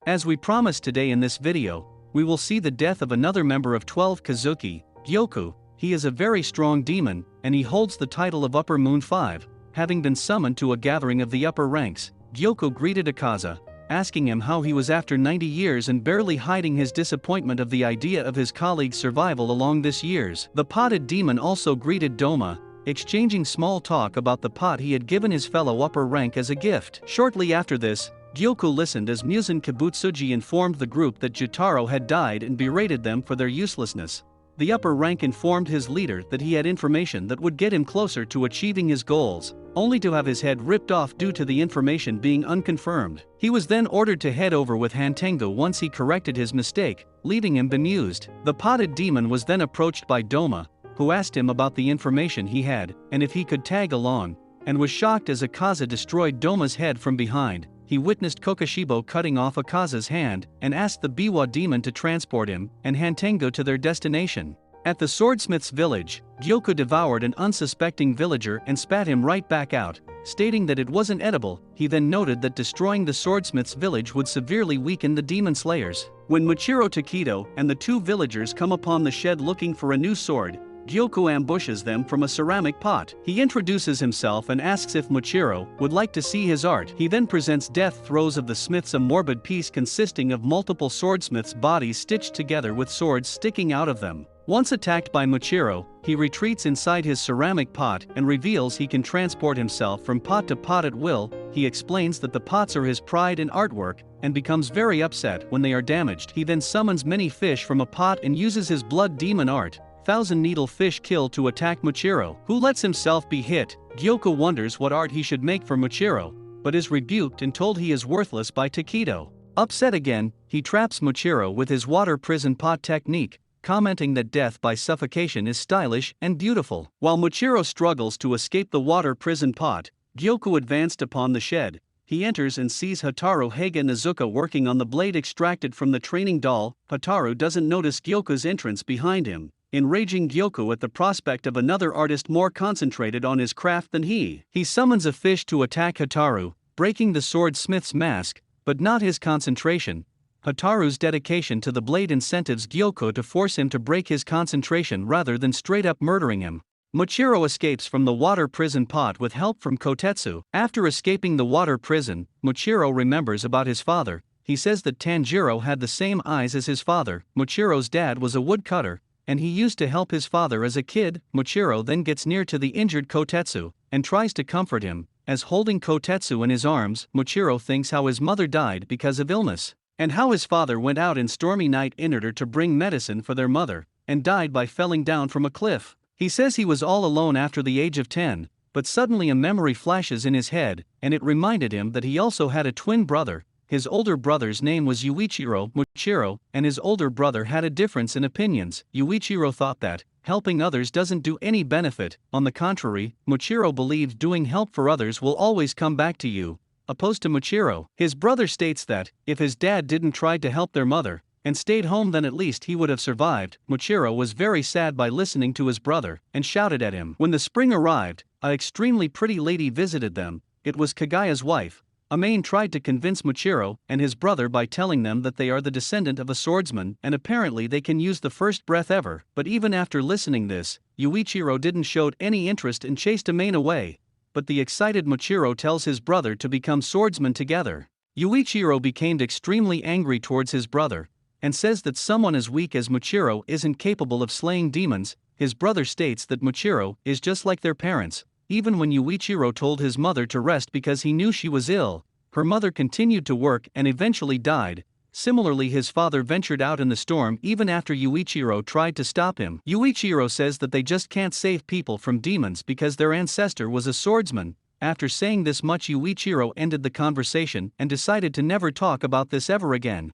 As we promised today in this video, we will see the death of another member of 12 Kazuki, Gyokko. He is a very strong demon, and he holds the title of Upper Moon 5, having been summoned to a gathering of the upper ranks. Gyokko greeted Akaza, asking him how he was after 90 years and barely hiding his disappointment of the idea of his colleague's survival along this years. The potted demon also greeted Doma, exchanging small talk about the pot he had given his fellow upper rank as a gift. Shortly after this, Gyokko listened as Muzan Kibutsuji informed the group that Jotaro had died and berated them for their uselessness. The upper rank informed his leader that he had information that would get him closer to achieving his goals, only to have his head ripped off due to the information being unconfirmed. He was then ordered to head over with Hantengo once he corrected his mistake, leaving him bemused. The potted demon was then approached by Doma, who asked him about the information he had, and if he could tag along, and was shocked as Akaza destroyed Doma's head from behind. He witnessed Kokoshibo cutting off Akaza's hand, and asked the Biwa demon to transport him and Hantengo to their destination. At the swordsmith's village, Gyokko devoured an unsuspecting villager and spat him right back out, stating that it wasn't edible. He then noted that destroying the swordsmith's village would severely weaken the demon slayers. When Muichiro Takedo and the two villagers come upon the shed looking for a new sword, Gyokko ambushes them from a ceramic pot. He introduces himself and asks if Muichiro would like to see his art. He then presents death throes of the smiths, a morbid piece consisting of multiple swordsmiths' bodies stitched together with swords sticking out of them. Once attacked by Muichiro, he retreats inside his ceramic pot and reveals he can transport himself from pot to pot at will. He explains that the pots are his pride and artwork, and becomes very upset when they are damaged. He then summons many fish from a pot and uses his blood demon art, Thousand Needle Fish Kill, to attack Muichiro, who lets himself be hit. Gyokko wonders what art he should make for Muichiro, but is rebuked and told he is worthless by Takedo. Upset again, he traps Muichiro with his water prison pot technique, commenting that death by suffocation is stylish and beautiful. While Muichiro struggles to escape the water prison pot, Gyokko advanced upon the shed. He enters and sees Hotaru Haga Nizuka working on the blade extracted from the training doll. Hotaru doesn't notice Gyokko's entrance behind him, enraging Gyokko at the prospect of another artist more concentrated on his craft than he. He summons a fish to attack Hotaru, breaking the swordsmith's mask, but not his concentration. Hotaru's dedication to the blade incentives Gyokko to force him to break his concentration rather than straight up murdering him. Muichiro escapes from the water prison pot with help from Kotetsu. After escaping the water prison, Muichiro remembers about his father. He says that Tanjiro had the same eyes as his father. Muichiro's dad was a woodcutter, and he used to help his father as a kid. Muichiro then gets near to the injured Kotetsu and tries to comfort him. As holding Kotetsu in his arms, Muichiro thinks how his mother died because of illness, and how his father went out in stormy night in order to bring medicine for their mother, and died by falling down from a cliff. He says he was all alone after the age of 10, but suddenly a memory flashes in his head, and it reminded him that he also had a twin brother. His older brother's name was Yuichiro. Muichiro and his older brother had a difference in opinions. Yuichiro thought that helping others doesn't do any benefit. On the contrary, Muichiro believed doing help for others will always come back to you. Opposed to Muichiro, his brother states that if his dad didn't try to help their mother and stayed home, then at least he would have survived. Muichiro was very sad by listening to his brother and shouted at him. When the spring arrived, an extremely pretty lady visited them. It was Kagaya's wife. Amane tried to convince Muichiro and his brother by telling them that they are the descendant of a swordsman and apparently they can use the first breath ever. But even after listening this, Yuichiro didn't show any interest and chased Amane away. But the excited Muichiro tells his brother to become swordsmen together. Yuichiro became extremely angry towards his brother and says that someone as weak as Muichiro isn't capable of slaying demons. His brother states that Muichiro is just like their parents. Even when Yuichiro told his mother to rest because he knew she was ill, her mother continued to work and eventually died. Similarly, his father ventured out in the storm even after Yuichiro tried to stop him. Yuichiro says that they just can't save people from demons because their ancestor was a swordsman. After saying this much, Yuichiro ended the conversation and decided to never talk about this ever again.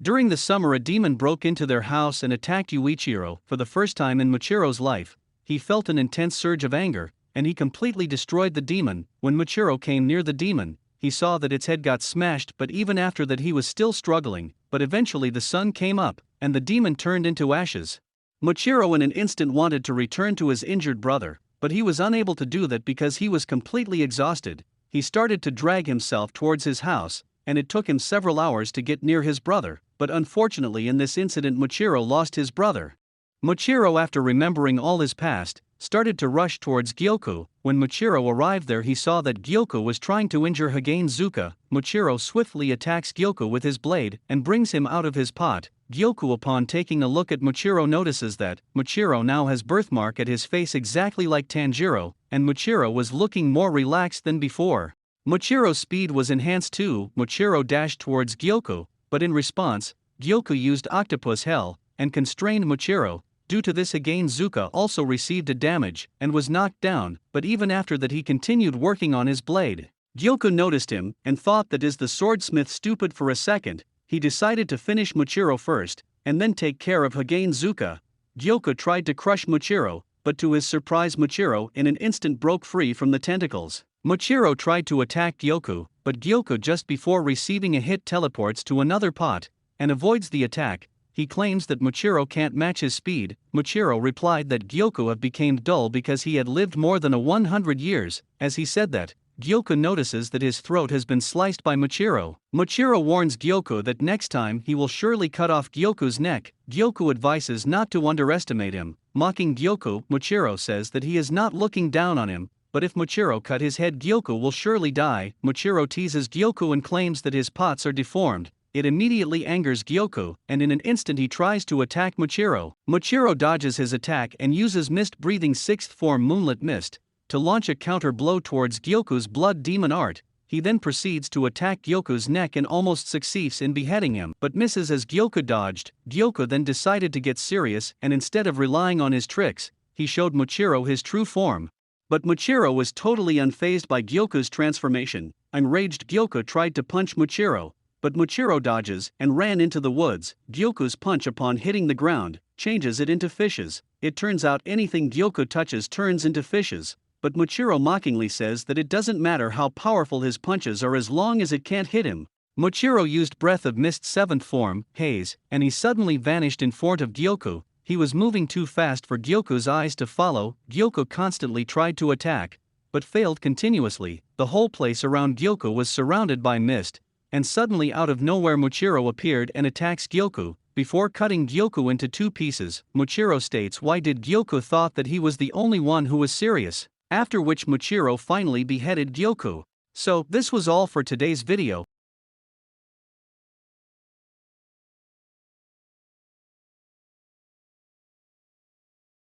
During the summer, a demon broke into their house and attacked Yuichiro. For the first time in Muichiro's life, he felt an intense surge of anger, and he completely destroyed the demon. When Muichiro came near the demon, he saw that its head got smashed, but even after that he was still struggling. But eventually the sun came up, and the demon turned into ashes. Muichiro in an instant wanted to return to his injured brother, but he was unable to do that because he was completely exhausted. He started to drag himself towards his house, and it took him several hours to get near his brother, but unfortunately in this incident Muichiro lost his brother. Muichiro, after remembering all his past, started to rush towards Gyokko. When Muichiro arrived there, he saw that Gyokko was trying to injure Zuka. Muichiro swiftly attacks Gyokko with his blade and brings him out of his pot. Gyokko, upon taking a look at Muichiro, notices that Muichiro now has birthmark at his face exactly like Tanjiro, and Muichiro was looking more relaxed than before. Muichiro's speed was enhanced too. Muichiro dashed towards Gyokko, but in response, Gyokko used Octopus Hell and constrained Muichiro. Due to this, Zuka also received a damage and was knocked down, but even after that he continued working on his blade. Gyokko noticed him and thought that is the swordsmith stupid for a second. He decided to finish Muichiro first and then take care of Zuka. Gyokko tried to crush Muichiro, but to his surprise Muichiro in an instant broke free from the tentacles. Muichiro tried to attack Gyokko, but Gyokko just before receiving a hit teleports to another pot and avoids the attack. He claims that Muichiro can't match his speed. Muichiro replied that Gyokko had become dull because he had lived more than 100 years. As he said that, Gyokko notices that his throat has been sliced by Muichiro. Muichiro warns Gyokko that next time he will surely cut off Gyokko's neck. Gyokko advises not to underestimate him. Mocking Gyokko, Muichiro says that he is not looking down on him, but if Muichiro cut his head, Gyokko will surely die. Muichiro teases Gyokko and claims that his pots are deformed. It immediately angers Gyokko, and in an instant he tries to attack Muichiro. Muichiro dodges his attack and uses mist-breathing 6th form Moonlit Mist to launch a counter blow towards Gyokko's blood demon art. He then proceeds to attack Gyokko's neck and almost succeeds in beheading him, but misses as Gyokko dodged. Gyokko then decided to get serious, and instead of relying on his tricks, he showed Muichiro his true form. But Muichiro was totally unfazed by Gyokko's transformation. Enraged, Gyokko tried to punch Muichiro, but Muichiro dodges and ran into the woods. Gyokko's punch, upon hitting the ground, changes it into fishes. It turns out anything Gyokko touches turns into fishes, but Muichiro mockingly says that it doesn't matter how powerful his punches are as long as it can't hit him. Muichiro used Breath of Mist 7th form, Haze, and he suddenly vanished in front of Gyokko. He was moving too fast for Gyokko's eyes to follow. Gyokko constantly tried to attack, but failed continuously. The whole place around Gyokko was surrounded by mist, and suddenly out of nowhere Muichiro appeared and attacks Gyokko. Before cutting Gyokko into two pieces, Muichiro states why did Gyokko thought that he was the only one who was serious, after which Muichiro finally beheaded Gyokko. So, this was all for today's video.